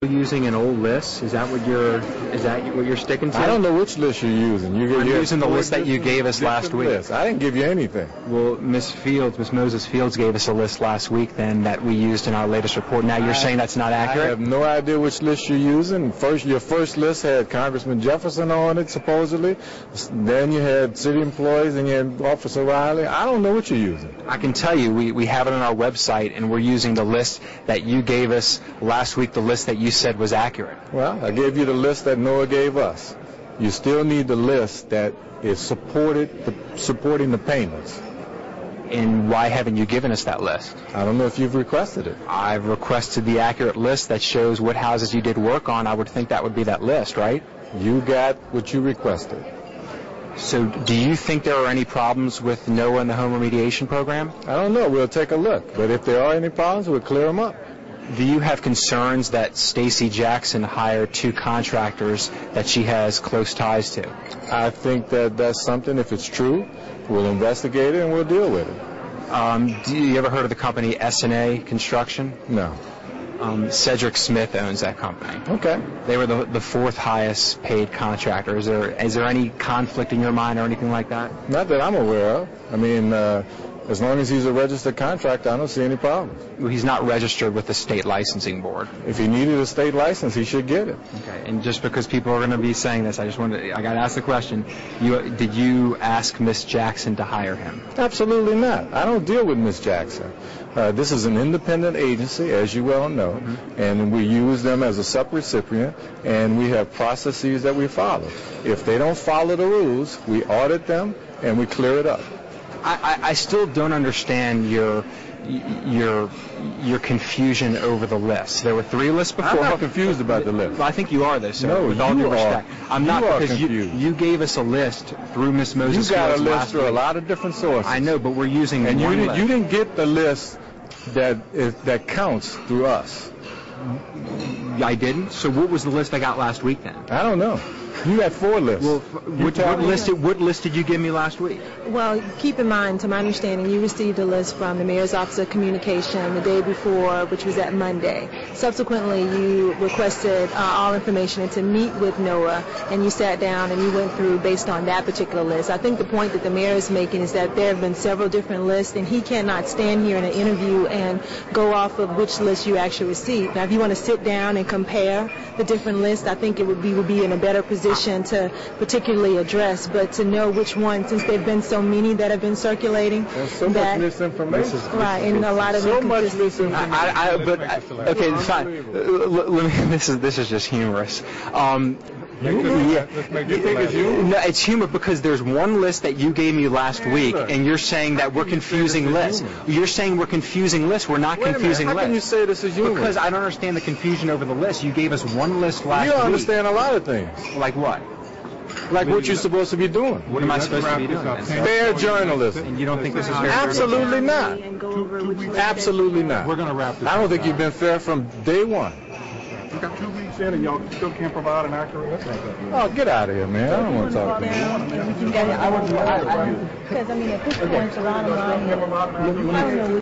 Using an old list? Is that what you're sticking to? I don't know which list you're using. I'm using the list that you gave us last week. List. I didn't give you anything. Well, Miss Moses Fields gave us a list last week then that we used in our latest report. Now you're saying that's not accurate? I have no idea which list you're using. Your first list had Congressman Jefferson on it, supposedly. Then you had city employees and you had Officer Riley. I don't know what you're using. I can tell you, we have it on our website, and we're using the list that you gave us last week, the list that you said was accurate. Well, I gave you the list that NOAA gave us. You still need the list that is supporting the payments. And why haven't you given us that list? I don't know if you've requested it. I've requested the accurate list that shows what houses you did work on. I would think that would be that list, right? You got what you requested. So do you think there are any problems with NOAA and the home remediation program? I don't know. We'll take a look. But if there are any problems, we'll clear them up. Do you have concerns that Stacey Jackson hired 2 contractors that she has close ties to? I think that that's something, if it's true, we'll investigate it and we'll deal with it. Do you ever heard of the company S&A Construction? No. Cedric Smith owns that company. Okay. They were the 4th highest paid contractor. Is there any conflict in your mind or anything like that? Not that I'm aware of. I mean, as long as he's a registered contractor, I don't see any problems. Well, he's not registered with the state licensing board. If he needed a state license, he should get it. Okay. And just because people are going to be saying this, I got to ask the question. Did you ask Miss Jackson to hire him? Absolutely not. I don't deal with Miss Jackson. This is an independent agency, as you well know, and we use them as a sub-recipient, and we have processes that we follow. If they don't follow the rules, we audit them and we clear it up. I still don't understand your confusion over the list. There were 3 lists before. I'm not confused about the list. Well, I think you are, though, sir. No, with all due respect. I'm not, because confused. You gave us a list through Miss Moses. You got a list last through week. a lot of different sources. I know, but we're using and one list. You didn't get the list that counts through us. I didn't? So what was the list I got last week then? I don't know. You got 4 lists. Well, what list did you give me last week? Well, keep in mind, to my understanding, you received a list from the Mayor's Office of Communication the day before, which was at Monday. Subsequently, you requested all information to meet with NOAA, and you sat down and you went through based on that particular list. I think the point that the Mayor is making is that there have been several different lists, and he cannot stand here in an interview and go off of which list you actually received. Now, if you want to sit down and compare the different lists, I think it would be in a better position to particularly address, but to know which one, since there have been so many that have been circulating. There's so much misinformation. Right, and a lot of so much misinformation. Okay, fine. This is just humorous. You think it's humor? No, it's humor because there's one list that you gave me last week, and you're saying that we're confusing lists. You're saying we're confusing lists. We're not confusing lists. How can you say this is humor? Because I don't understand the confusion over the list. You gave us one list last week. You understand a lot of things. Like what? Like what you're supposed to be doing. What am I supposed to be doing? Fair journalism. And you don't think this is fair? Absolutely not. Absolutely not. We're going to wrap this up. I don't think you've been fair from day one. We got 2 weeks in and y'all still can't provide an accurate list. Oh, get out of here, man. I don't want to talk to you. Because, at this point, a lot of money.